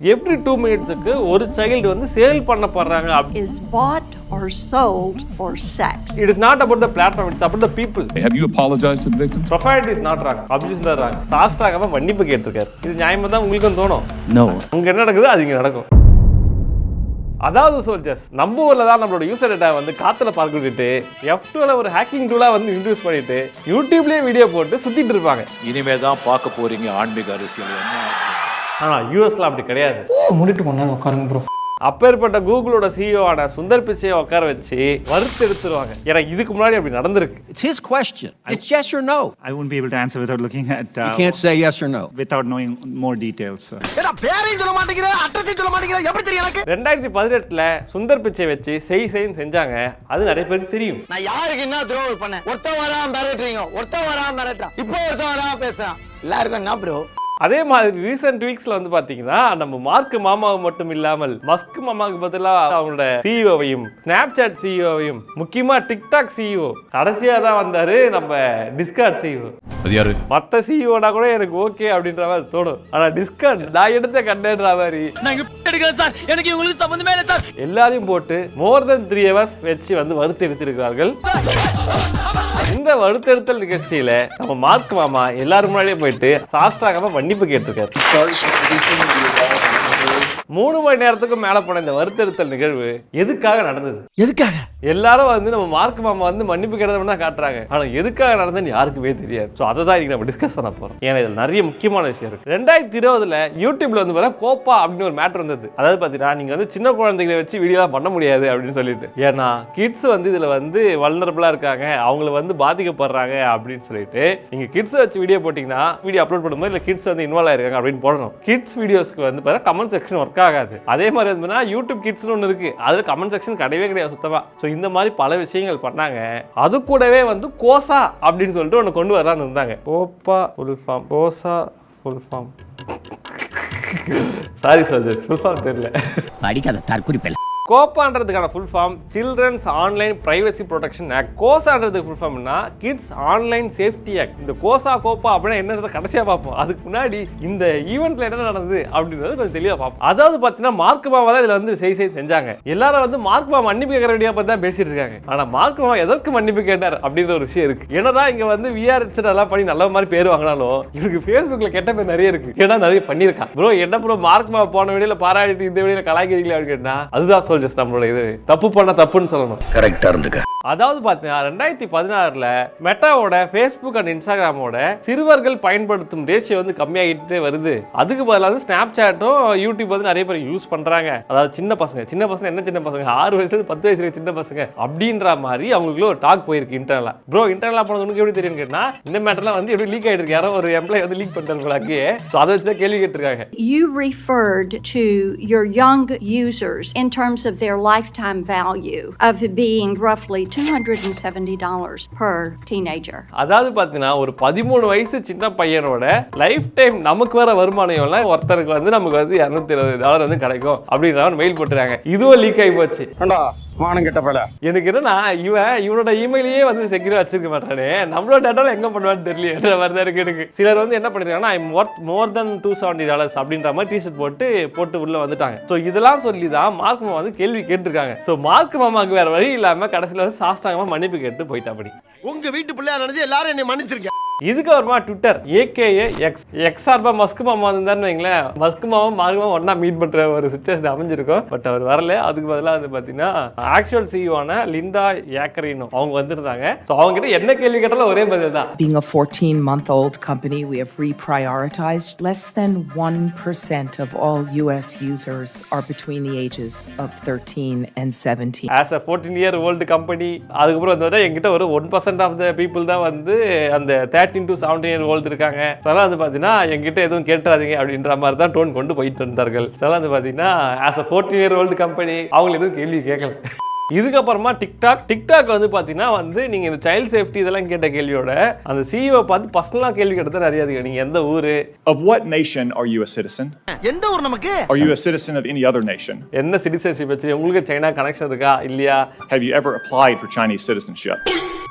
every 2 minutesக்கு ஒரு child வந்து sale பண்ணப்படுறாங்க. Is bought or sold for sex. It is not about the platform, it's about the people. Have you apologized to the victim? Profanity is not wrong. Abuse is wrong. சாஸ்திராகமா மன்னிப்பு கேட்டிருக்காரு. இது நியாயமா தான் உங்களுக்கும் தோணும். No. அங்க என்ன நடக்குது அது இங்க நடக்கும். அதாவது சோல்ஜர்ஸ் நம்ம ஊர்ல தான் நம்மளோட யூசர் டேட்டா வந்து காத்துல பார்க்க விட்டுட்டு F2ல ஒரு ஹேக்கிங் டூலா வந்து இன்ட்ரோடியூஸ் பண்ணிட்டு யூடியூப்லயே வீடியோ போட்டு சுத்திட்டு இருப்பாங்க. இனிமே தான் பார்க்க போறீங்க ஆன்மீக அரசியல் என்ன. ஆனா யூஎஸ்ல அப்படி கிடையாது. முடிட்டு கொண்டாந்து உட்காருங்க ப்ரோ. அப்பேற்பட்ட கூகுளோட சிஇஓ ஆன சுந்தர் பிச்சையை உட்கார வச்சு வறுத்து எடுத்துருவாங்க. ஏன்னா இதுக்கு முன்னாடி அப்படி நடந்திருக்கு. It's his question. It's yes or no. I won't be able to answer without looking at. You can't say yes or no without knowing more details. ஏடா பேரையும் சொல்ல மாட்டேங்கிற, அட்ரஸையும் சொல்ல மாட்டேங்கிற, எப்படி தெரியும் எனக்கு? 2018ல சுந்தர் பிச்சை வச்சு செய்ன்னு செஞ்சாங்க. அது நிறைய பேருக்கு தெரியும். நான் யாருக்கு என்ன துரோகம் பண்ணேன்? ஒருத்தன் வராம மிரட்டுறீங்க, ஒருத்தன் வராம மிரட்டுறான், இப்போ ஒருத்தன் வராம பேசுறான். எல்லாருக்கும் என்ன ப்ரோ? அதே மாதிரி ரீசெண்ட் வீக்ஸ்ல வந்து பாத்தீங்கன்னா நம்ம மார்க் மாமாவுக்கு மட்டும் இல்லாமல் மஸ்க் மாமாவுக்கு பதிலாக அவங்களோட சிஇஓவையும் ஸ்னாப்சாட் சிஇஓவையும் முக்கியமா டிக்டாக் சிஇஓ கடைசியா தான் வந்தாரு நம்ம டிஸ்கார்ட் சிஇஓ. அது யாரு? மத்த சிஇஓனா கூட எனக்கு ஓகே அப்படின்ற மாதிரி தோணும். ஆனா டிஸ்கார்ட் நான் எடுத்த கண்டென்ட்ற மாதிரி நான் எடுக்கிறேன் சார், எனக்கு உங்களுக்கு சம்பந்தமே இல்லை சார். எல்லாரையும் போட்டு மோர் தென் 3 hours வச்சு வந்து வறுத்து எடுத்திருக்கிறார்கள். இந்த வறுத்தெடுத்தல் நிகழ்ச்சியில நம்ம மார்க் மாமா எல்லாரும் முன்னாடியே போயிட்டு சாஸ்திராகமா மன்னிப்பு கேட்டிருக்காரு. 3 மணி நேரத்துக்கு மேல போன இந்த வறுத்தெடுத்தல் நிகழ்வு எதுக்காக நடந்தது? எதுக்காக? எல்லாரும் வந்து நம்ம மார்க் மாமா வந்து மன்னிப்பு கேட்டதை தான் காட்டுறாங்க. ஆனா எதுக்காக நடந்ததுன்னு யாருக்குமே தெரியாது. ஸோ அதை தான் இன்னைக்கு நம்ம டிஸ்கஸ் பண்ண போறோம். ஏன்னா இதில் நிறைய முக்கியமான விஷயம் இருக்கு. 2020ல யூடியூப்ல வந்து பாத்தீங்கன்னா கோப்பா அப்படின்னு ஒரு மேட்டர் வந்தது. அதாவது பாத்தீங்கன்னா நீங்க வந்து சின்ன குழந்தைகளை வச்சு வீடியோலாம் பண்ண முடியாது அப்படின்னு சொல்லிட்டு, ஏன்னா கிட்ஸ் வந்து இதுல வந்து வல்னரபிளா இருக்காங்க, அவங்களை வந்து பாதிக்கப்படுறாங்க அப்படின்னு சொல்லிட்டு நீங்க கிட்ஸை வச்சு வீடியோ போட்டீங்கன்னா வீடியோ அப்லோட் பண்ணும்போது இல்லை கிட்ஸ் வந்து இன்வால்வ் ஆயிருக்காங்க அப்படின்னு போடணும். கிட்ஸ் வீடியோஸ்க்கு வந்து பாத்தீங்கன்னா கமெண்ட் செக்ஷன் ஒர்க் ஆகாது. அதே மாதிரி வந்து யூடியூப் கிட்ஸ்னு ஒன்று இருக்கு, அது கமெண்ட் செக்ஷன் கிடையவே கிடையாது சுத்தமா. ஸோ இந்த மாதிரி பல விஷயங்கள் பண்ணாங்க. அது கூடவே வந்து கோசா அப்படின்னு சொல்லிட்டு ஒன்று கொண்டு வரலான்னு இருந்தாங்க. COPPA full form, KOSA full form. Sorry sir, full form தெரியல. படிக்காத தற்குறிப்பேல. கோப்பான்றதுக்கான full form children's online privacy protection act. கோசான்றதுக்கு ஃபுல் ஃபார்ம்னா கிட்ஸ் ஆன்லைன் சேஃப்டி ஆக்ட். இந்த கோசா கோப்பா அப்படின்னா என்னன்றதை கடைசியாக பார்ப்போம். அதுக்கு முன்னாடி இந்த ஈவெண்ட்ல என்ன நடந்தது அப்படின்றது கொஞ்சம் தெளிவாக பார்ப்போம். அதாவது பார்த்தீங்கன்னா மார்க் மாமா தான் இதில் வந்து செஞ்சாங்க. எல்லாரும் வந்து மார்க் மாமா மன்னிப்பு கேட்கற வீடியோ பற்றி தான் பேசிட்டு இருக்காங்க. ஆனால் மார்க் மாமா எதற்கு மன்னிப்பு கேட்டார் அப்படின்ற ஒரு விஷயம் இருக்கு. என்னதான் இங்கே வந்து விஆர் எல்லாம் பண்ணி நல்ல மாதிரி பேர் வாங்கினாலும் இவருக்கு ஃபேஸ்புக்கில் கெட்ட பேர் நிறைய இருக்கு. ஏன்னா நிறைய பண்ணியிருக்கான். ப்ரோ என்ன ப்ரோ மார்க் மாமா போன வீடியோல பாராட்டிட்டு இந்த வீடியோல கலாய்க்கிறீங்களா அப்படின்னு கேட்டா அதுதான் நம்மளோட இது தப்பு பண்ண தப்புன்னு சொல்லணும். கரெக்டா இருந்துக்க. அதாவது பாத்தீங்கன்னா 2016ல மெட்டாவோட ஃபேஸ்புக் அண்ட் இன்ஸ்டாகிராமோட சிறுவர்கள் பயன்படுத்தும் ரேஷியோ வந்து கம்மியாகிட்டே வருது. அதுக்கு பதிலாக வந்து ஸ்னாப்சாட்டும் யூடியூப் வந்து நிறைய பேர் யூஸ் பண்றாங்க. அதாவது சின்ன பசங்க என்ன சின்ன பசங்க 6 வயசுல 10 வயசுல சின்ன பசங்க அப்படின்ற மாதிரி அவங்களுக்கு ஒரு டாக் போயிருக்கு இன்டர்னலா. ப்ரோ இன்டர்னலா போனதுக்கு எப்படி தெரியும் கேட்டா இந்த மேட்டர்லாம் வந்து எப்படி லீக் ஆயிட்டு இருக்கு. யாரோ ஒரு எம்ப்ளாயி வந்து லீக் பண்ணிட்டாங்க. சோ அதை வச்சு தான் கேள்வி கேட்டிருக்காங்க. You referred to your young users in terms of their lifetime value of being roughly $270 per teenager. அதாவது பாத்தீங்கன்னா ஒரு 13 வயசு சின்ன பையனோட லைஃப் டைம் நமக்கு வர வருமானம் எல்லாம் ஒருத்தருக்கு வந்து நமக்கு வந்து $220 வந்து கிடைக்கும் அப்படின்ற மெயில் போட்டுறாங்க. இதுவும் லீக் ஆகி போச்சு. வானம் கெட்ட பல. எனக்கு என்னன்னா இவனோட இமெயிலையே வந்து செக்யூரா வச்சிருக்க மாட்டானே, நம்மளோட டேட்டால எங்க பண்ணுவான்னு தெரியல மாதிரி தான் இருக்கு எனக்கு. சிலர் வந்து என்ன பண்ணிருக்காங்கன்னா ஐ ஒர்த் மோர் தென் $270 அப்படின்ற மாதிரி டிஷர்ட் போட்டு உள்ள வந்துட்டாங்க. ஸோ இதெல்லாம் சொல்லி தான் மார்க் மாமா வந்து கேள்வி கேட்டிருக்காங்க. ஸோ மார்க் மாமாவுக்கு வேற வழி இல்லாம கடைசியில் வந்து சாஷ்டாங்கமா மன்னிப்பு கேட்டு போயிட்டாப்படி. உங்க வீட்டு பிள்ளையா நினைச்சு எல்லாரும் என்னை மன்னிச்சிருக்கீங்க. இதுக்கு அப்புறமா ட்விட்டர் ஏகேஏ எக்ஸ் சார்பா மஸ்க் மாமா இருந்தாருன்னு வைங்களேன், மஸ்க் மாமா மார்க் மாமா ஒன்னா மீட் பண்ற ஒரு சிச்சுவேஷன் அமைஞ்சிருக்கும். பட் அவர் வரல. அதுக்கு பதிலாக வந்து பாத்தீங்கன்னா ஆக்சுவல் சிஇஓன லிண்டா யாக்கரினோ அவங்க வந்திருந்தாங்க. ஸோ அவங்க கிட்ட என்ன கேள்வி கேட்டாலும் ஒரே பதில் தான். Being a 14-month-old company, we have reprioritized. Less than 1% of all US users are between the ages of 13 and 17. As a 14-year-old company, அதுக்கப்புறம் வந்து எங்கிட்ட ஒரு 1% ஆஃப் த பீப்புள் தான் வந்து அந்த 13 to 17-year-old இருக்காங்க. அதெல்லாம் வந்து பார்த்தீங்கன்னா எங்கிட்ட எதுவும் கேட்டுறாதீங்க அப்படின்ற மாதிரி தான் டோன் கொண்டு போயிட்டு இருந்தார்கள். அதெல்லாம் வந்து பார்த்தீங்கன்னா ஆஸ் அ 14-year-old கம்பெனி அவங்க எதுவும் கேள்வி கேட்கல. இதுக்கப்புறமா டிக்டாக் வந்து பார்த்தீங்கன்னா வந்து நீங்கள் இந்த சைல்ட் சேஃப்டி இதெல்லாம் கேட்ட கேள்வியோட அந்த சிஇஓ பார்த்து பர்சனலாக கேள்வி கேட்டது நிறைய இருக்கு. நீங்கள் எந்த ஊர்? Of what nation are you a citizen? எந்த ஊர் நமக்கு? Are you a citizen of any other nation? என்ன சிட்டிசன்ஷிப் வச்சு உங்களுக்கு சைனா கனெக்ஷன் இருக்கா இல்லையா? Have you ever applied for Chinese citizenship?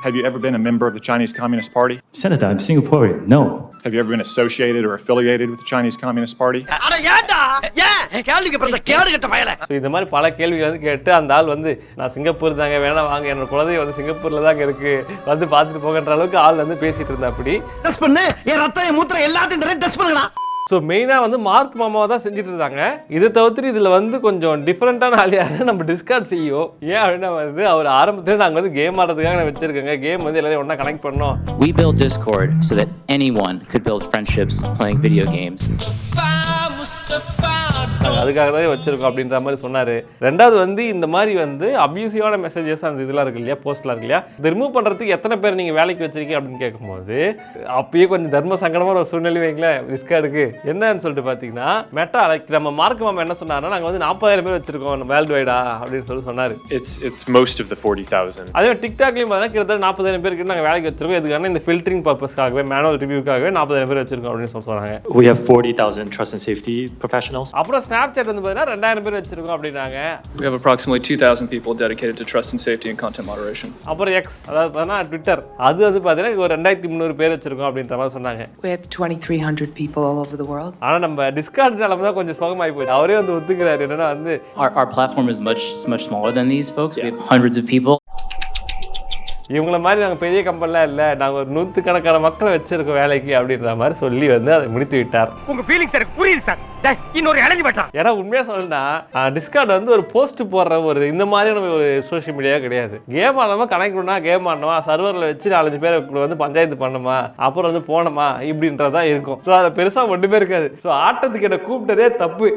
Have you ever been a member of the Chinese Communist Party? Senator, I'm Singaporean. No. Have you ever been associated or affiliated with the Chinese Communist Party? அட ஏன்டா ஏன் கேள்விக்கு பிறந்த கேடு கட்ட பயல. So இந்த மாதிரி பல கேள்விகள் வந்து கேட்டு அந்த ஆள் வந்து நான் சிங்கப்பூர் தாங்க வேணா வாங்க என்னோட குழந்தை வந்து சிங்கப்பூர்ல தாங்க இருக்கு வந்து பார்த்துட்டு போகன்ற அளவுக்கு ஆள் வந்து பேசிட்டு இருந்தா அப்படி. டெஸ்ட் பண்ணு என் ரத்தம் என் மூத்திரம் எல்லாத்தையும் டெஸ்ட் பண்ணுடா. ஸோ மெயினாக வந்து மார்க் மாமாவை தான் செஞ்சுட்டு இருந்தாங்க. இதை தவிர்த்து இதில் வந்து கொஞ்சம் டிஃப்ரெண்ட்டான ஆள் யாரு நம்ம டிஸ்கார்ட் செய்யும். ஏன் அப்படின்னா வந்து அவர் ஆரம்பத்தில் நாங்கள் வந்து கேம் ஆடுறதுக்காக நான் வச்சிருக்கேங்க. கேம் வந்து எல்லாரையும் ஒன்றா கனெக்ட் பண்ணோம். We built Discord so that anyone could build friendships playing video games. அதுக்காக தான் வச்சிருக்கோம் அப்படின்ற மாதிரி சொன்னார். ரெண்டாவது வந்து இந்த மாதிரி வந்து அப்யூசிவான மெசேஜஸ் அந்த இதெல்லாம் இருக்கு இல்லையா, போஸ்ட்லாம் இருக்கு இல்லையா, இதை ரிமூவ் பண்ணுறதுக்கு எத்தனை பேர் நீங்கள் வேலைக்கு வச்சிருக்கீங்க அப்படின்னு கேட்கும்போது அப்பயே கொஞ்சம் தர்ம சங்கடமான ஒரு சூழ்நிலை வைங்களேன் டிஸ்கார்டுக்கு. என்னன்னு சொல்லிட்டு பார்த்தீங்கன்னா மெட்டா லைக் நம்ம மார்க் மாமா என்ன சொன்னாருன்னா நாங்கள் வந்து 40,000 பேர் வச்சிருக்கோம் வேர்ல்டு வைடா அப்படின்னு சொல்லி சொன்னார். It's most of the 40,000. அதே டிக்டாக்லையும் பார்த்தீங்கன்னா கிட்டத்தட்ட 40,000 பேருக்கு நாங்கள் வேலைக்கு வச்சிருக்கோம். இதுக்கான இந்த ஃபில்டரிங் பர்பஸ்க்காகவே மேனுவல் ரிவ்யூக்காகவே 40,000 பேர் வச்சிருக்கோம் அப்படின்னு சொல்றாங்க. We have 40,000 trust and safety professionals. அப்புறம் ஸ்னாப்சாட் வந்து பார்த்தீங்கன்னா 2,000 பேர் வச்சிருக்கோம் அப்படின்னாங்க. We have approximately 2,000 people dedicated to trust and safety and content moderation. அப்புறம் எக்ஸ் அதாவது பார்த்தீங்கன்னா ட்விட்டர் அது வந்து பார்த்தீங்கன்னா ஒரு 2,300 பேர் வச்சிருக்கோம் அப்படின்ற மாதிரி சொன்னாங்க. We have 2,300 people all over the world. ஆனால் நம்ம டிஸ்கார்ட் சேனல் தான் கொஞ்சம் சோகமாகி போயிடுது. அவரே வந்து ஒத்துக்கிறாரு என்னன்னா வந்து Our platform is much smaller than these folks. We have hundreds of people. இவங்கள மாதிரி நாங்கள் பெரிய கம்பெனிலாம் இல்லை, நாங்கள் ஒரு 100கணக்கான மக்களை வச்சிருக்கோம் வேலைக்கு அப்படின்ற மாதிரி சொல்லி வந்து அதை முடித்து விட்டார். உங்க ஃபீலிங்ஸ் எனக்கு புரியுது சார். இன்னொரு இறங்கி விட்டான். ஏன்னா உண்மையாக சொல்லணும்னா டிஸ்கார்ட் வந்து ஒரு போஸ்ட் போடுற ஒரு இந்த மாதிரியான ஒரு சோஷியல் மீடியா கிடையாது. கேம் ஆடணுமா கனெக்ட் பண்ணா கேம் ஆடணுமா சர்வரில் வச்சு 4-5 பேர் வந்து பஞ்சாயத்து பண்ணணுமா அப்புறம் வந்து போனோமா இப்படின்றதான் இருக்கும். ஸோ அதில் பெருசாக ஒன்றுமே இருக்காது. ஸோ ஆட்டத்துக்கு என்ன கூப்பிட்டதே தப்பு.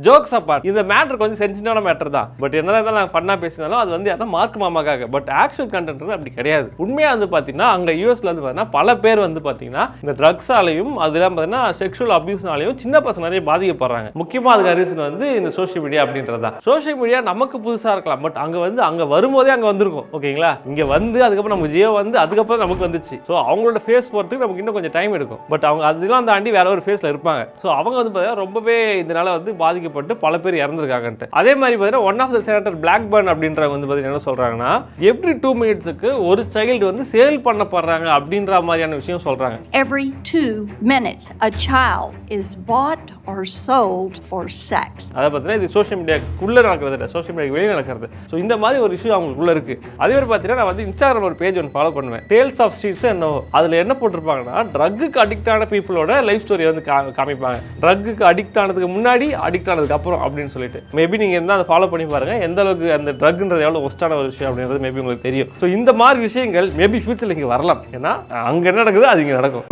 ஜோக்ஸ் அப்பார்ட் இந்த மேட்டர் கொஞ்சம் சென்சிட்டிவான மேட்டர் தான். பட் என்னதான் இருந்தாலும் நாங்கள் ஃபன்னாக பேசினாலும் அது வந்து யாரா மார்க் மாமாக்காக. பட் ஆக்சுவல் கண்டென்ட் வந்து அப்படி கிடையாது. உண்மையாக வந்து பார்த்தீங்கன்னா அங்கே யூஎஸ்ல வந்து பார்த்தீங்கன்னா பல பேர் வந்து பார்த்தீங்கன்னா இந்த ட்ரக்ஸாலையும் அதெல்லாம் பார்த்தீங்கன்னா செக்ஷுவல் அபியூஸ்னாலையும் சின்ன பசங்க நிறைய பாதிக்கப்படுறாங்க. முக்கியமாக அதுக்கு ரீசன் வந்து இந்த சோஷியல் மீடியா அப்படின்றது தான். சோஷியல் மீடியா நமக்கு புதுசாக இருக்கலாம், பட் அங்கே வரும்போதே அங்கே வந்திருக்கும். ஓகேங்களா, இங்கே வந்து அதுக்கப்புறம் நம்ம ஜியோ வந்து அதுக்கப்புறம் நமக்கு வந்துச்சு. ஸோ அவங்களோட ஃபேஸ் போகிறதுக்கு நமக்கு இன்னும் கொஞ்சம் டைம் எடுக்கும். பட் அவங்க அதெல்லாம் தாண்டி வேற ஒரு ஃபேஸில் இருப்பாங்க. ஸோ அவங்க வந்து பார்த்தீங்கன்னா ரொம்பவே இதனால வந்து பாதிக்கப்பட்டு பல பேர் இறந்துருக்காங்கன்ட்டு. அதே மாதிரி பார்த்தீங்கன்னா one of the senator Blackburn அப்படின்றவங்க வந்து பார்த்தீங்கன்னா என்ன சொல்றாங்கன்னா எவ்ரி 2 மினிட்ஸுக்கு ஒரு சைல்டு வந்து சேல் பண்ணப்படுறாங்க அப்படின்ற மாதிரியான விஷயம் சொல்றாங்க. Every 2 minutes, a child is bought or sold for sex. அதை பார்த்தீங்கன்னா இது சோஷியல் மீடியாக்குள்ள நடக்கிறது இல்லை, சோஷியல் மீடியாக்கு வெளியே நடக்கிறது. ஸோ இந்த மாதிரி ஒரு இஷ்யூ அவங்களுக்குள்ள இருக்கு. அதே மாதிரி பார்த்தீங்கன்னா நான் வந்து இன்ஸ்டாகிராம் ஒரு பேஜ் ஒன்று ஃபாலோ பண்ணுவேன், டேல்ஸ் ஆஃப் ஸ்ட்ரீட்ஸ். என்ன அதில் என்ன போட்டிருப்பாங்கன்னா ட்ரக்குக்கு அடிக்ட் ஆன பீப்புளோட லைஃப் ஸ்டோரி வந்து காமிப்பாங்க. ட்ரக்குக்கு அடிக்ட் ஆனதுக்கு முன்னாடி அடிக்ட் ஆனதுக்கு அப்புறம் அப்படின்னு சொல்லிட்டு மேபி நீங்க இருந்தா அதை ஃபாலோ பண்ணி பாருங்க எந்த அளவுக்கு அந்த ட்ரக்ன்றது எவ்வளவு ஒஸ்டான ஒரு விஷயம் அப்படின்றது மேபி உங்களுக்கு தெரியும். ஸோ இந்த மாதிரி விஷயங்கள் மேபி ஃபியூச்சர்ல இங்கே வரலாம். ஏன்னா அங்க என்ன நடக்குது அது இங்கே நடக்கும்.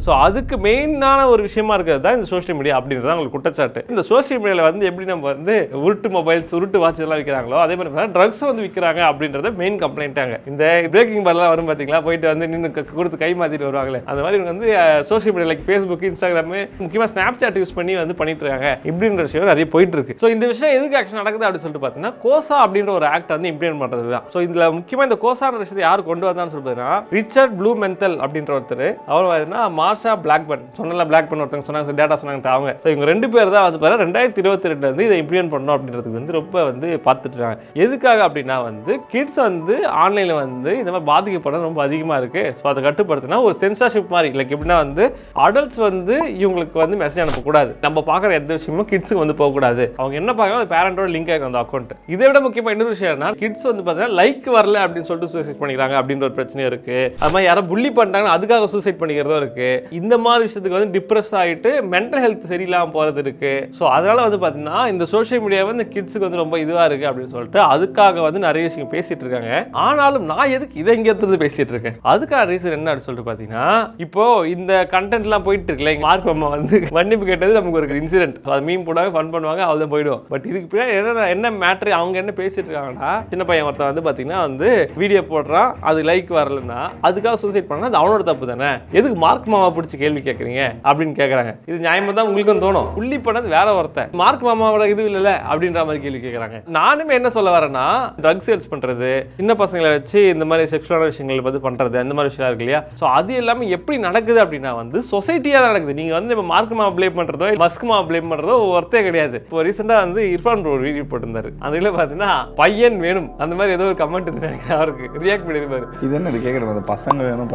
ஸோ அதுக்கு மெயினான ஒரு விஷயமா இருக்கிறது தான் இந்த சோஷியல் மீடியா அப்படின்றது உங்களுக்கு குற்றச்சாட்டு. இந்த சோஷியல் மீடியாவில் வந்து எப்படி நம்ம வந்து உருட்டு மொபைல்ஸ் உருட்டு வாட்ச் இதெல்லாம் விற்கிறாங்களோ அதே மாதிரி ட்ரக்ஸ் வந்து விற்கிறாங்க அப்படின்றத மெயின் கம்ப்ளைண்ட்டாங்க. இந்த பிரேக்கிங் பார்லாம் வரும் பார்த்தீங்களா, போயிட்டு வந்து நின்று கொடுத்து கை மாற்றிட்டு வருவாங்களே, அந்த மாதிரி இவங்க வந்து social media like Facebook Instagram முக்கியமாக ஸ்னாப்சாட் யூஸ் பண்ணி வந்து பண்ணிட்டு இருக்காங்க இப்படின்ற விஷயம் நிறைய போயிட்டு இருக்கு. ஸோ இந்த விஷயம் எதுக்கு ஆக்ஷன் நடக்குது அப்படின்னு சொல்லிட்டு பார்த்தீங்கன்னா கோசா அப்படின்ற ஒரு ஆக்ட் வந்து இம்ப்ளிமெண்ட் பண்ணுறது தான். ஸோ இதில் முக்கியமாக இந்த கோசான விஷயத்தை யார் கொண்டு வந்தான்னு சொல்லி பார்த்தீங்கன்னா ரிச்சர்ட் ப்ளூமென்தல் அப்படின்ற ஒருத்தர், அவர் பார்த்தீங்கன்னா மார்ஷா பிளாக்பர்ன் சொன்னல பிளாக்பர்ன் ஒருத்தங்க சொன்னாங்க டேட்டா சொன்னாங்க அவங்க. ஸோ இவங்க 2 பேர் தான் வந்து 2022 வந்து இதை இம்ப்ளிமெண்ட் பண்ணணும் அப்படின்றதுக்கு வந்து ரொம்ப வந்து பார்த்துட்டு இருக்காங்க. எதுக்காக அப்படின்னா வந்து கிட்ஸ் வந்து ஆன்லைனில் வந்து இந்த மாதிரி பாதிக்கப்பட ரொம்ப அதிகமாக இருக்கு. ஸோ அதை கட்டுப்படுத்தினா ஒரு சென்சார்ஷிப் மாதிரி லைக் எப்படின்னா வந்து அடல்ட்ஸ் வந்து இவங்களுக்கு வந்து மெசேஜ் அனுப்பக்கூடாது, நம்ம பார்க்குற எந்த விஷயமும் கிட்ஸுக்கு வந்து போகக்கூடாது, அவங்க என்ன பார்க்கணும் அது பேரண்டோட லிங்க் ஆகிடும் அந்த அக்கௌண்ட். இதை விட முக்கியமாக இன்னொரு விஷயம் என்ன, கிட்ஸ் வந்து பார்த்தீங்கன்னா லைக் வரல அப்படின்னு சொல்லிட்டு சூசைட் பண்ணிக்கிறாங்க அப்படின்ற ஒரு பிரச்சனையும் இருக்கு. அது மாதிரி யாரும் புள்ளி பண்ணிட்டாங்கன்னா அதுக்காக சூசைட் பண்ணிக்கிறதும் இருக்கு. இந்த மாதிரி விஷயத்துக்கு வந்து டிப்ரெஸ் ஆகிட்டு மென்டல் ஹெல்த் சரியில்லாமல் போகிறது இருக்கு. ஸோ அதனால வந்து பார்த்தீங்கன்னா இந்த சோஷியல் மீடியா வந்து கிட்ஸுக்கு வந்து ரொம்ப இதுவாக இருக்கு அப்படின்னு சொல்லிட்டு அதுக்காக வந்து நிறைய விஷயம் பேசிட்டு இருக்காங்க. ஆனாலும் நான் எதுக்கு இதை இங்கே எடுத்து பேசிட்டு இருக்கேன், அதுக்கான ரீசன் என்ன அப்படின்னு சொல்லிட்டு பார்த்தீங்கன்னா இப்போ இந்த கண்டென்ட்லாம் போயிட்டு இருக்குல்ல, மார்க் அம்மா வந்து மன்னிப்பு கேட்டது நமக்கு ஒரு இன்சிடென்ட், அது மீன் போடுவாங்க ஃபன் பண்ணுவாங்க அவ்வளோதான் போயிடும். பட் இதுக்கு பின்னாடி என்ன மேட்ரு அவங்க என்ன பேசிட்டு இருக்காங்கன்னா, சின்ன பையன் ஒருத்தன் வந்து பார்த்தீங்கன்னா வந்து வீடியோ போடுறான், அது லைக் வரலன்னா அதுக்காக சூசைட் பண்ணா அது அவனோட தப்பு தானே, எதுக்கு மார்க் அம்மா மாமா பிடிச்சி கேள்வி கேட்குறீங்க அப்படின்னு கேட்குறாங்க. இது நியாயமாக தான் உங்களுக்கும் தோணும். புள்ளி பண்ணது வேற ஒருத்தன், மார்க் மாமாவோட இது இல்லைல்ல அப்படின்ற மாதிரி கேள்வி கேட்குறாங்க. நானுமே என்ன சொல்ல வரேன்னா, ட்ரக் சேல்ஸ் பண்ணுறது, சின்ன பசங்களை வச்சு இந்த மாதிரி செக்ஷுவலான விஷயங்கள் வந்து பண்ணுறது, அந்த மாதிரி விஷயம் இருக்கு இல்லையா? ஸோ அது எல்லாமே எப்படி நடக்குது அப்படின்னா வந்து சொசைட்டியாக தான் நடக்குது. நீங்கள் வந்து இப்போ மார்க் மாமா ப்ளேம் பண்ணுறதோ மஸ்க் மாமா ப்ளேம் பண்ணுறதோ ஒருத்தே கிடையாது. இப்போ ரீசெண்டாக வந்து இர்ஃபான் ப்ரோ ஒரு வீடியோ போட்டிருந்தாரு. அதில் பார்த்தீங்கன்னா பையன் வேணும் அந்த மாதிரி ஏதோ ஒரு கமெண்ட் நினைக்கிறேன், அவருக்கு ரியாக்ட் பண்ணியிருப்பாரு. இது என்ன கேட்குறது, பசங்க வேணும்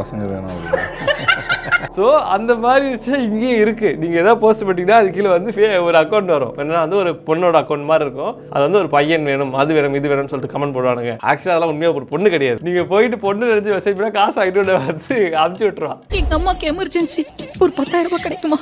ஸோ அந்த மாதிரி விஷயம் இங்கேயும் இருக்கு. நீங்க ஏதாவது போஸ்ட் பண்ணிட்டீங்கன்னா அது கீழே வந்து ஒரு அக்கௌண்ட் வரும். என்னன்னா வந்து ஒரு பொண்ணோட அக்கௌண்ட் மாதிரி இருக்கும். அது வந்து ஒரு பையன் வேணும், அது வேணும், இது வேணும்னு சொல்லிட்டு கமெண்ட் போடுவானுங்க. ஆக்சுவலாக அதெல்லாம் உண்மையாக ஒரு பொண்ணு கிடையாது. நீங்க போயிட்டு பொண்ணு நினைச்சு மெசேஜ் பண்ணா காசு வாங்கிட்டு வந்து அனுப்பிச்சு விட்டுருவான். எங்க அம்மாக்கு எமர்ஜென்சி, ஒரு 10,000 ரூபாய் கிடைக்குமா?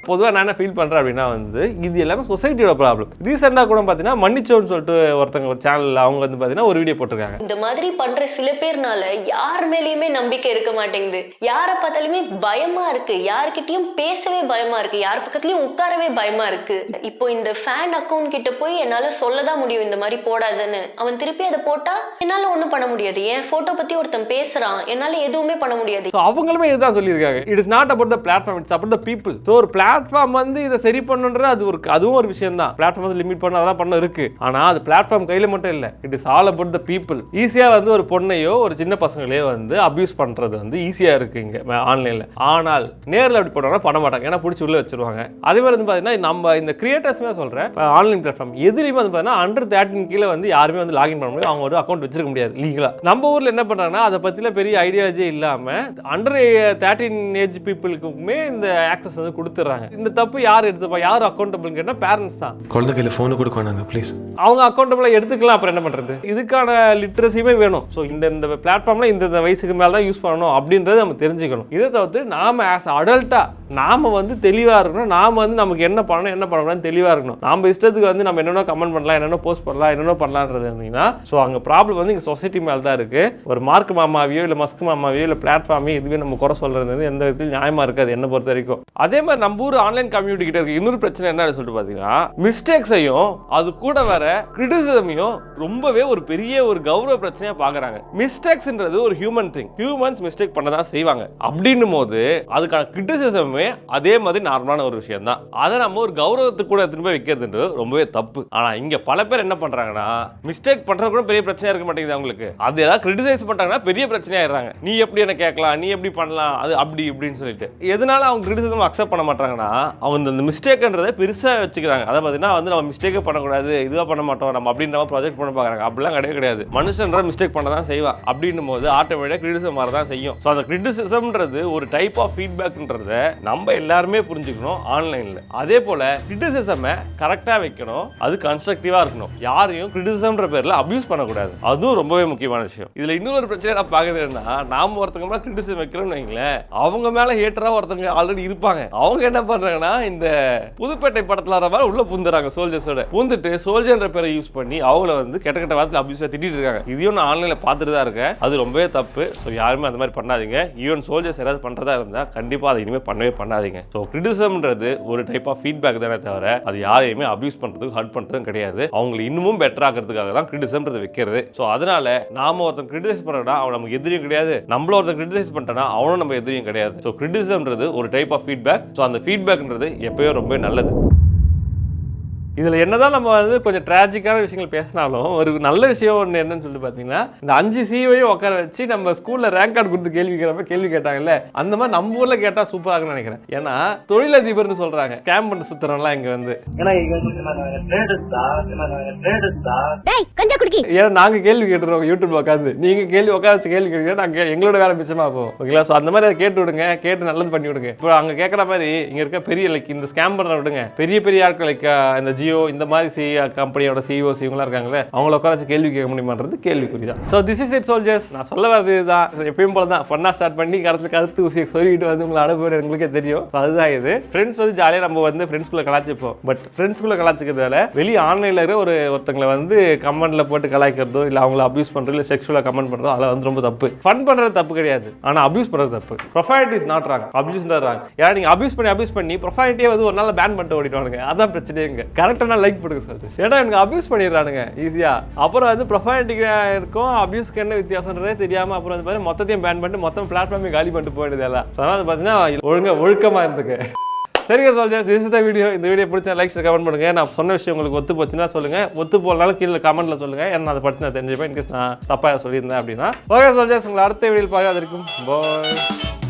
பொதுவாக நான் என்ன ஃபீல் பண்ணுறேன் அப்படின்னா வந்து இது எல்லாமே சொசைட்டியோட ப்ராப்ளம். ரீசெண்டாக கூட பார்த்தீங்கன்னா மன்னிச்சோன்னு சொல்லிட்டு ஒருத்தங்க ஒரு சேனலில் அவங்க வந்து பார்த்தீங்கன்னா ஒரு வீடியோ போட்டிருக்காங்க. இந்த மாதிரி பண்ற சில பேர்னால யார் மேலேயுமே நம்பிக்கை இருக்க மாட்டேங்குது. யாரை பார்த்தாலுமே பயமா இருக்கு, யார்கிட்டயும் பேசவே பயமா இருக்கு, யார் பக்கத்துலயும் உட்காரவே பயமா இருக்கு. இப்போ இந்த ஃபேன் அக்கௌண்ட் கிட்ட போய் என்னால சொல்லதான் முடியும் இந்த மாதிரி போடாதுன்னு. அவன் திருப்பி அதை போட்டா என்னால ஒன்றும் பண்ண முடியாது. என் போட்டோ பத்தி ஒருத்தன் பேசுறான், என்னால எதுவுமே பண்ண முடியாது. அவங்களுமே இதுதான் சொல்லியிருக்காங்க. It is not about the platform, it's about the people. So ஒரு பிளாட்ஃபார்ம் வந்து இதை சரி பண்ணுன்றது அதுவும் ஒரு விஷயம் தான். பிளாட்ஃபார்ம் வந்து லிமிட் பண்ண அதெல்லாம் பண்ண இருக்கு. ஆனா அது பிளாட்ஃபார்ம் கையில மட்டும் இல்ல, it is all about the people. ஈஸியா வந்து ஒரு பொண்ணையோ ஒரு சின்ன பசங்களையோ வந்து அபியூஸ் பண்றது வந்து ஈஸியா இருக்கு இங்க ஆன்லைன்ல. ஆனால் நேரில் அப்படி போனாலும் பண்ண மாட்டாங்க, ஏன்னா பிடிச்சி உள்ள வச்சிருவாங்க. அதே மாதிரி வந்து பாத்தீங்கன்னா நம்ம இந்த கிரியேட்டர்ஸுமே சொல்றேன், ஆன்லைன் பிளாட்ஃபார்ம் எதுலையுமே வந்து பாத்தீங்கன்னா அண்டர் 13 கீழே வந்து யாருமே வந்து லாகின் பண்ண முடியும், அவங்க ஒரு அக்கௌண்ட் வச்சிருக்க முடியாது லீகலா. நம்ம ஊர்ல என்ன பண்றாங்கன்னா அதை பத்தில பெரிய ஐடியாலஜி இல்லாம அண்டர் 13 ஏஜ் பீப்புளுக்குமே இந்த ஆக்சஸ் வந்து கொடுத்துறாங்க. இந்த தப்பு யார் எடுத்துப்பா, யார் அக்கௌண்டபிள் கேட்டா பேரண்ட்ஸ் தான். குழந்தை கையில போன் கொடுக்கறாங்க ப்ளீஸ். அவங்க அக்கௌண்டபிளா எடுத்துக்கலாம், அப்புறம் என்ன பண்றது? இதுக்கான லிட்ரஸியுமே வேணும். ஸோ இந்த பிளாட்ஃபார்ம்ல இந்த வயசுக்கு மேல தான் யூஸ் பண்ணணும் அப்படின்றத நம்ம தெரிஞ்சுக்கணும். இதை தவிர்த்து நாம ஆஸ் அடல்ட்டா நாம வந்து தெளிவா இருக்கணும். நாம வந்து நமக்கு என்ன பண்ணணும் என்ன பண்ணக்கூடாதுன்னு தெளிவா இருக்கணும். நாம இஷ்டத்துக்கு வந்து நம்ம என்னென்ன கமெண்ட் பண்ணலாம், என்னென்ன போஸ்ட் பண்ணலாம், என்னென்ன பண்ணலான்றது இருந்தீங்கன்னா ஸோ அங்க ப்ராப்ளம் வந்து இங்க சொசைட்டி மேல தான் இருக்கு. ஒரு மார்க் மாமாவையோ இல்ல மஸ்க் மாமாவையோ இல்ல பிளாட்ஃபார்மையோ இதுவே நம்ம குறை சொல்றது எந்த விதத்தில் நியாயமா இருக்காது என்ன பொறுத்த வரைக்கும். அதே மாதிரி நம்ம ஊர் ஆன்லைன் கம்யூனிட்டி கிட்ட இருக்கு இன்னொரு பிரச்சனை என்ன சொல்லிட்டு பாத்தீங்கன்னா, மிஸ்டேக்ஸையும் அது கூட வர கிரிட்டிசிசமையும் ரொம்பவே ஒரு பெரிய ஒரு கௌரவ பிரச்சனையா பாக்குறாங்க. மிஸ்டேக்ஸ்ன்றது ஒரு ஹியூமன் திங், ஹியூமன்ஸ் மிஸ்டேக் பண்ணதான் செய்வாங்க. அப்படின்னும் போது அதுக்கான கிரிட்டிசிசமே அதே மாதிரி நார்மலான ஒரு விஷயம் தான். அதை நம்ம ஒரு கௌரவத்துக்கு கூட எடுத்துட்டு போய் வைக்கிறதுன்றது ரொம்பவே தப்பு. ஆனா இங்க பல பேர் என்ன பண்றாங்கன்னா, மிஸ்டேக் பண்றது கூட பெரிய பிரச்சனையா இருக்க மாட்டேங்குது அவங்களுக்கு. அது ஏதாவது கிரிட்டிசைஸ் பண்றாங்கன்னா பெரிய பிரச்சனையா ஆயிடுறாங்க. நீ எப்படி என்ன கேட்கலாம், நீ எப்படி பண்ணலாம், அது அப்படி இப்படின்னு சொல்லிட்டு எதனால அவங்க கிரிட்டிசிசம் அக்செப்ட் பண்ண மாட்டாங்கன்னா அவங்க இந்த மிஸ்டேக்ன்றதை பெருசா வச்சுக்கிறாங்க. அதை பார்த்தீங்கன்னா வந்து நம்ம மிஸ்டேக்கே பண்ணக்கூடாது, இதுவாக பண்ண மாட்டோம் நம்ம அப்படின்ற மாதிரி ப்ராஜெக்ட் பண்ண பார்க்குறாங்க. அப்படிலாம் கிடையாது கிடையாது. மனுஷன்ற மிஸ்டேக் பண்ண தான் செய்வான். அப்படின்னும் போது ஆட்டோமேட்டிக்காக கிரிட்டிசிசம் வர தான் செய்யும். ஸோ அந்த கிரிட்டிசிசம்ன்றது ஒரு டைப் ஆஃப் ஃபீட்பேக்ன்றத நம்ம எல்லாருமே புரிஞ்சுக்கணும் ஆன்லைனில். அதே போல கிரிட்டிசிசமை கரெக்டாக வைக்கணும், அது கன்ஸ்ட்ரக்டிவாக இருக்கணும். யாரையும் கிரிட்டிசிசம்ன்ற பேரில் அபியூஸ் பண்ணக்கூடாது, அதுவும் ரொம்பவே முக்கியமான விஷயம். இதில் இன்னொரு பிரச்சனை நான் பார்க்குறது என்னன்னா, நாம ஒருத்தங்க மேலே கிரிட்டிசிசம் வைக்கிறோம்னு வைங்களேன், அவங்க மேலே ஹேட்டராக ஒருத்தங்க ஆல்ரெடி இருப்பாங்க. அவங்க என்ன பண்றாங்கன்னா இந்த புதுப்பேட்டை படத்துல வர மாதிரி உள்ள பூந்துறாங்க, சோல்ஜர்ஸோட பூந்துட்டு சோல்ஜர்ன்ற பேரை யூஸ் பண்ணி அவங்கள வந்து கெட்ட கெட்ட வார்த்தையில அபியூஸா திட்டிட்டு இருக்காங்க. இதையும் நான் ஆன்லைன்ல பார்த்துட்டு தான் இருக்கேன். அது ரொம்பவே தப்பு. ஸோ யாருமே அந்த மாதிரி பண்ணாதீங்க. ஈவன் சோல்ஜர்ஸ் யாராவது பண்றதா இருந்தா கண்டிப்பா அதை இனிமேல் பண்ணவே பண்ணாதீங்க. ஸோ கிரிட்டிசிசம்ன்றது ஒரு டைப் ஆஃப் ஃபீட்பேக் தானே தவிர அது யாரையுமே அபியூஸ் பண்றதுக்கு ஹர்ட் பண்றதும் கிடையாது. அவங்களை இன்னமும் பெட்டர் ஆகிறதுக்காக தான் கிரிட்டிசிசம்ன்றது வைக்கிறது. ஸோ அதனால நாம ஒருத்தன் கிரிட்டிசைஸ் பண்றோம்னா அவன் நமக்கு எதிரியும் கிடையாது, நம்மள ஒருத்தன் கிரிட்டிசைஸ் பண்ணிட்டோம்னா அவனும் நம்ம எதிரியும் கிடையாது. ஸோ கிரிட்டிசிசம்ன்றது ஒரு டைப் ஆஃப் ஃபீட்பேக். ஸோ அந்த ஃபீட்பேக்ன்றது எப்பயோ ரொம்ப நல்லது. இதில் என்னதான் நம்ம வந்து கொஞ்சம் ட்ராஜிக்கான விஷயங்கள் பேசினாலும் ஒரு நல்ல விஷயம் ஒன்று என்னன்னு சொல்லி பார்த்தீங்கன்னா, இந்த 5 சிவையும் உட்கார வச்சு நம்ம ஸ்கூலில் ரேங்க் கார்டு கொடுத்து கேள்வி கேட்டாங்கல்ல, அந்த மாதிரி நம்ம ஊரில் கேட்டால் சூப்பராக இருக்குன்னு நினைக்கிறேன். ஏன்னா தொழிலதிபர்னு சொல்கிறாங்க, கேம்ப் பண்ண சுற்றுறோம்லாம் இங்கே வந்து. ஏன்னா நாங்கள் கேள்வி கேட்டுருவோம் யூடியூப் உட்காந்து, நீங்கள் கேள்வி உட்கார வச்சு கேள்வி கேட்க நாங்கள் எங்களோட வேலை மிச்சமாக போவோம். ஓகேங்களா? ஸோ அந்த மாதிரி அதை கேட்டு விடுங்க, கேட்டு நல்லது பண்ணி விடுங்க. இப்போ அங்கே கேட்குற மாதிரி இங்கே இருக்க பெரிய லைக் இந்த ஸ்கேம் பண்ண விடுங்க, பெரிய பெரிய ஆட்கள் லைக் இந்த ஜியோ இந்த மாதிரி கம்பெனியோட சிஇஓஸ் இவங்களாம் இருக்காங்களே, அவங்கள உட்கார வச்சு கேள்வி கேட்க முடியுமான்றது கேள்விக்குறி தான். So this is it soldiers. நான் சொல்ல வரது தான், எப்பயும் போல தான் ஃபன்னாக ஸ்டார்ட் பண்ணி கடைசியில் கருத்து ஊசி சொல்லிட்டு வந்து உங்களை அனுப்புறது எங்களுக்கே தெரியும். அதுதான் இது. ஃப்ரெண்ட்ஸ் வந்து ஜாலியாக நம்ம வந்து ஃப்ரெண்ட்ஸ்குள்ளே கலாச்சிப்போம். பட் ஃப்ரெண்ட்ஸ்குள்ளே கலாச்சிக்கிறதால வெளியே ஆன்லைனில் இருக்கிற ஒருத்தங்களை வந்து கமெண்ட்ல போட்டு கலாய்க்கிறதோ இல்லை அவங்கள அபியூஸ் பண்ணுறதோ இல்லை செக்ஷுவலாக கமெண்ட் பண்ணுறதோ அதெல்லாம் வந்து ரொம்ப தப்பு. ஃபன் பண்ணுறது தப்பு கிடையாது, ஆனால் அபியூஸ் பண்ணுறது தப்பு. ப்ரொஃபைலிட்டி இஸ் நாட் ராங், அபியூஸ் தான் ராங். ஏன்னா நீங்கள் அபியூஸ் பண்ணி ப்ரொஃபைலிட்டியே வந்து ஒரு நாள் பேன் பண்ணிட்டு ஓடிடுவாங்க. அதான் பிரச்சனைங்க. கரெக்ட் கரெக்டான லைக் போடுங்க சொல்லிட்டு. ஏன்னா எனக்கு அபியூஸ் பண்ணிடுறானுங்க ஈஸியா. அப்புறம் வந்து ப்ரொஃபைலிட்டிக்கு இருக்கும் அபியூஸ்க்கு என்ன வித்தியாசன்றதே தெரியாம அப்புறம் வந்து பாத்தீங்கன்னா மொத்தத்தையும் பேன் பண்ணிட்டு மொத்தம் பிளாட்ஃபார்மே காலி பண்ணிட்டு போயிடுது எல்லாம். அதனால பாத்தீங்கன்னா ஒழுக்கமா இருந்துக்கு. சரிங்க soldiers, this is the video. இந்த வீடியோ பிடிச்சா லைக்ஸ் கமெண்ட் பண்ணுங்க. நான் சொன்ன விஷயம் உங்களுக்கு ஒத்து போச்சுன்னா சொல்லுங்க, ஒத்து போகலனாலும் கீழே கமெண்ட்ல சொல்லுங்க. ஏன்னா அதை படிச்சு நான் தெரிஞ்சுப்பேன் இன்கேஸ் நான் தப்பா சொல்லியிருந்தேன் அப்படின்னா. ஓகே சோல்ஜர்ஸ், உங்களை அடுத்த வீடியோவில் பார்க்க வரைக்கும் பாய்.